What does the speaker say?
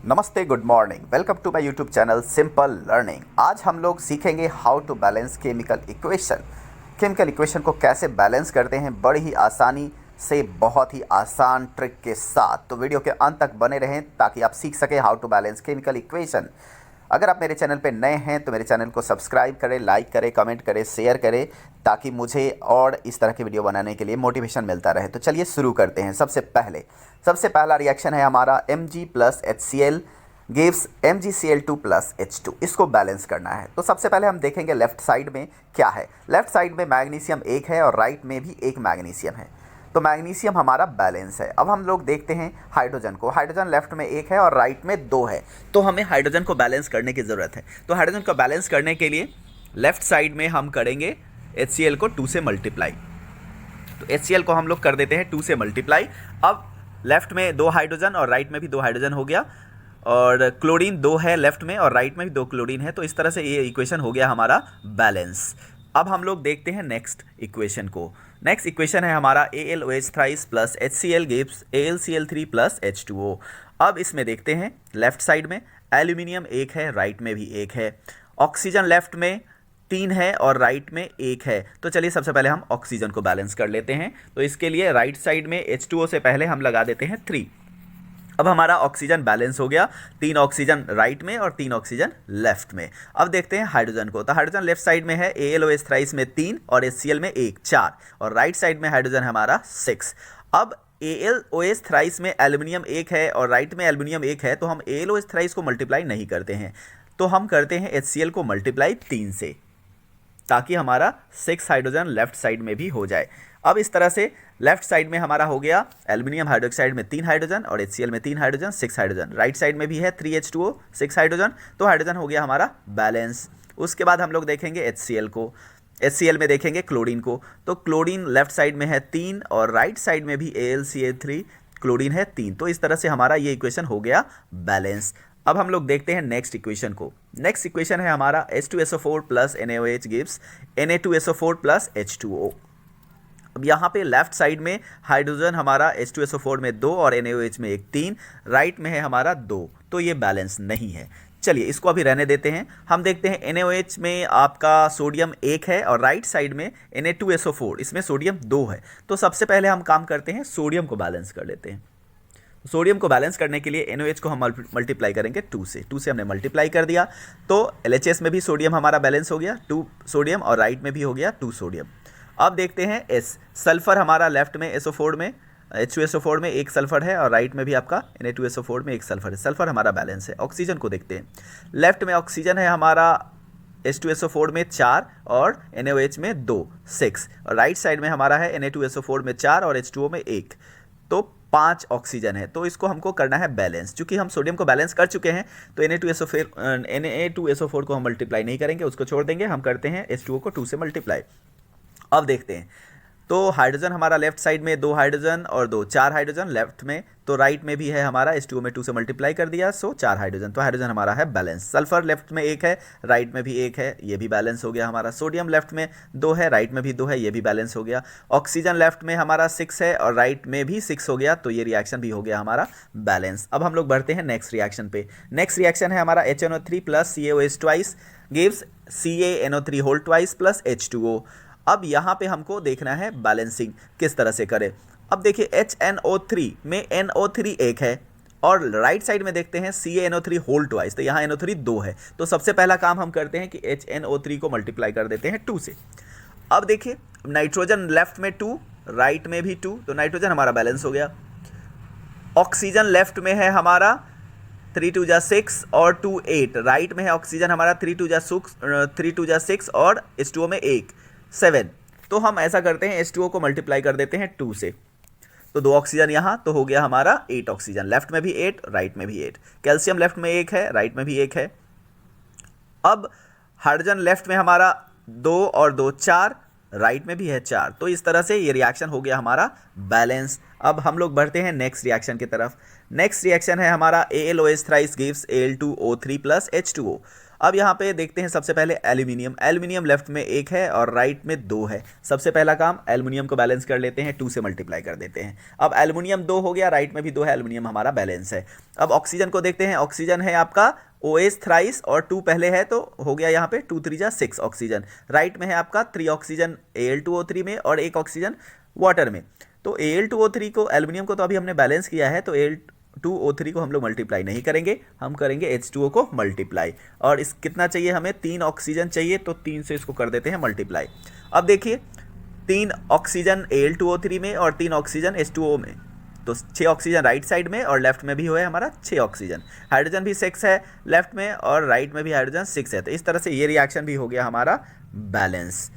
नमस्ते, good morning. Welcome to my YouTube channel simple learning. आज हम लोग सीखेंगे how to balance chemical equation. Chemical equation को कैसे बैलेंस करते हैं बड़ी ही आसानी से, बहुत ही आसान ट्रिक के साथ। तो वीडियो के अंत तक बने रहें ताकि आप सीख सकें how to balance chemical equation. अगर आप मेरे चैनल पे नए हैं तो मेरे चैनल को सब्सक्राइब करें, लाइक करें, कमेंट करें, शेयर करें, ताकि मुझे और इस तरह की वीडियो बनाने के लिए मोटिवेशन मिलता रहे। तो चलिए शुरू करते हैं। सबसे पहला रिएक्शन है हमारा Mg plus HCl gives MgCl2 plus H2। इसको बैलेंस करना है। तो सबसे पहले हम देखेंगे लेफ्ट साइड में क्या है। लेफ्ट साइड में मैग्नीशियम एक है और राइट में भी एक मैग्नीशियम है। तो मैग्नीशियम हमारा बैलेंस है। अब हम लोग देखते हैं हाइड्रोजन को। हाइड्रोजन लेफ्ट में एक है और राइट में दो है। तो हमें हाइड्रोजन को बैलेंस करने की ज़रूरत है। तो हाइड्रोजन को बैलेंस करने के लिए लेफ्ट साइड में हम करेंगे HCl को 2 से मल्टीप्लाई। तो HCl को हम लोग कर देते हैं 2 से मल्टीप्लाई। अब लेफ्ट में दो हाइड्रोजन और राइट में भी दो हाइड्रोजन हो गया, और क्लोरीन दो है लेफ्ट में और राइट में भी दो क्लोरीन है। तो इस तरह से ये इक्वेशन हो गया हमारा बैलेंस। अब हम लोग देखते हैं नेक्स्ट इक्वेशन को। नेक्स्ट इक्वेशन है हमारा AlOH thrice plus HCl gives AlCl3 plus H2O। अब इसमें देखते हैं लेफ्ट साइड में एल्यूमिनियम एक है, राइट में भी एक है। ऑक्सीजन लेफ्ट में 3 है और राइट में एक है। तो चलिए सबसे पहले हम ऑक्सीजन को बैलेंस कर लेते हैं। तो इसके लिए राइट साइड में H2O से पहले हम लगा देते हैं 3। अब हमारा ऑक्सीजन बैलेंस हो गया, 3 ऑक्सीजन राइट में और 3 ऑक्सीजन लेफ्ट में। अब देखते हैं हाइड्रोजन को। तो हाइड्रोजन लेफ्ट साइड में है AlOH थ्राइस में 3 और HCl में 1, 4, और राइट साइड में हाइड्रोजन हमारा 6। अब AlOH थ्राइस में एल्यूमिनियम एक है और राइट में एल्यूमिनियम एक है। तो हम AlOH थ्राइस को मल्टीप्लाई नहीं करते हैं, तो हम करते हैं HCl को मल्टीप्लाई 3 से, ताकि हमारा 6 हाइड्रोजन लेफ्ट साइड में भी हो जाए। अब इस तरह से लेफ्ट साइड में हमारा हो गया एल्यूमिनियम हाइड्रोक्साइड में 3 हाइड्रोजन और HCl में 3 हाइड्रोजन, 6 हाइड्रोजन। राइट साइड में भी है 3H2O, 6 हाइड्रोजन। तो हाइड्रोजन हो गया हमारा बैलेंस। उसके बाद हम लोग देखेंगे HCl को। HCl में देखेंगे क्लोरीन को। तो क्लोरीन लेफ्ट साइड में है 3 और राइट साइड में भी AlCl3 क्लोरीन है 3। तो इस तरह से हमारा ये इक्वेशन हो गया बैलेंस। अब हम लोग देखते हैं नेक्स्ट इक्वेशन को। नेक्स्ट इक्वेशन है हमारा H2SO4 plus NaOH gives Na2SO4 plus H2O। अब यहाँ पे लेफ्ट साइड में हाइड्रोजन हमारा H2SO4 में 2 और NaOH में 1, 3, राइट में है हमारा 2। तो ये बैलेंस नहीं है। चलिए इसको अभी रहने देते हैं। हम देखते हैं NaOH में आपका सोडियम 1 है और राइट साइड में Na2SO4, इसमें सोडियम 2 है। तो सबसे पहले हम काम करते हैं, सोडियम को बैलेंस कर लेते हैं। सोडियम को बैलेंस करने के लिए NaOH को हम मल्टीप्लाई करेंगे 2 से। 2 से हमने मल्टीप्लाई कर दिया तो LHS में भी सोडियम हमारा बैलेंस हो गया 2 सोडियम, और राइट में भी हो गया 2 सोडियम। अब देखते हैं S। सल्फर हमारा लेफ्ट में SO4 में H2SO4 में 1 सल्फर है और राइट में भी आपका Na2SO4 में 1 सल्फर है। सल्फर हमारा बैलेंस है। ऑक्सीजन को देखते हैं। लेफ्ट में ऑक्सीजन है हमारा H2SO4 में 4 और NaOH में 2, 6, और राइट साइड में हमारा है Na2SO4 में 4 और H2O में 1। तो 5 ऑक्सीजन है। तो इसको हमको करना है बैलेंस। चूंकि हम सोडियम को बैलेंस कर चुके हैं तो Na2SO4 को हम मल्टीप्लाई नहीं करेंगे, उसको छोड़ देंगे। हम करते हैं H2O को 2 से मल्टीप्लाई। अब देखते हैं। तो हाइड्रोजन हमारा लेफ्ट साइड में 2 हाइड्रोजन और 2, 4 हाइड्रोजन लेफ्ट में। तो राइट में भी है हमारा H2O में 2 से मल्टीप्लाई कर दिया, सो 4 हाइड्रोजन। तो हाइड्रोजन हमारा है बैलेंस। सल्फर लेफ्ट में 1 है, राइट में भी 1 है, ये भी बैलेंस हो गया हमारा। सोडियम लेफ्ट में 2 है, राइट में भी 2 है, ये भी बैलेंस हो गया। ऑक्सीजन लेफ्ट में हमारा 6 है और राइट में भी 6 हो गया। तो ये रिएक्शन भी हो गया हमारा बैलेंस। अब हम लोग बढ़ते हैं नेक्स्ट रिएक्शन पे। नेक्स्ट रिएक्शन है हमारा HNO3 plus CaOH twice gives CaNO3 whole twice plus H2O। अब यहाँ पे हमको देखना है बैलेंसिंग किस तरह से करें। अब देखिए HNO3 में NO3 एक है और राइट साइड में देखते हैं CaNO3 होल ट्वाइस। तो यहाँ NO3 2 है। तो सबसे पहला काम हम करते हैं कि HNO3 को मल्टीप्लाई कर देते हैं 2 से। अब देखिए नाइट्रोजन लेफ्ट में 2, राइट में भी 2, तो नाइट्रोजन हमारा बैलेंस हो गया। ऑक्सीजन लेफ्ट में है हमारा 3 2 6 और 2 8, राइट में है ऑक्सीजन हमारा 3 2 6 और H2O में 1, 7। तो हम ऐसा करते हैं H2O को मल्टीप्लाई कर देते हैं 2 से। तो 2 ऑक्सीजन यहाँ, तो हो गया हमारा 8 ऑक्सीजन। लेफ्ट में भी 8, राइट में भी 8। कैल्शियम लेफ्ट में 1 है, राइट में भी 1 है। अब हाइड्रोजन लेफ्ट में हमारा 2 और 2, 4, राइट में भी है 4। तो इस तरह से ये रिएक्शन हो गया हमारा बैलेंस। अब हम लोग बढ़ते हैं नेक्स्ट रिएक्शन की तरफ। नेक्स्ट रिएक्शन है हमारा AlOH thrice gives Al2O3 plus H2O। अब यहाँ पे देखते हैं सबसे पहले एल्यूमिनियम। एल्यूमिनियम लेफ्ट में 1 है और राइट में 2 है। सबसे पहला काम एल्यूमिनियम को बैलेंस कर लेते हैं, 2 से मल्टीप्लाई कर देते हैं। अब एल्यूमिनियम 2 हो गया, राइट में भी 2 है, एल्यूमिनियम हमारा बैलेंस है। अब ऑक्सीजन को देखते हैं। ऑक्सीजन है आपका OH थ्राइस और 2 पहले है तो हो गया यहाँ पे 2 3 6 ऑक्सीजन। राइट में है आपका 3 ऑक्सीजन Al2O3 में और 1 ऑक्सीजन वाटर में। तो Al2O3 को, एल्यूमिनियम को तो अभी हमने बैलेंस किया है, तो Al2O3 को हम लोग मल्टीप्लाई नहीं करेंगे, हम करेंगे H2O को मल्टीप्लाई। और इस कितना चाहिए हमें, 3 ऑक्सीजन चाहिए, तो 3 से इसको कर देते हैं मल्टीप्लाई। अब देखिए 3 ऑक्सीजन Al2O3 में और 3 ऑक्सीजन H2O में, तो 6 ऑक्सीजन राइट साइड में और लेफ्ट में भी हुआ है हमारा 6 ऑक्सीजन। हाइड्रोजन भी 6 है लेफ्ट में और राइट में भी हाइड्रोजन 6 है। तो इस तरह से ये रिएक्शन भी हो गया हमारा बैलेंस।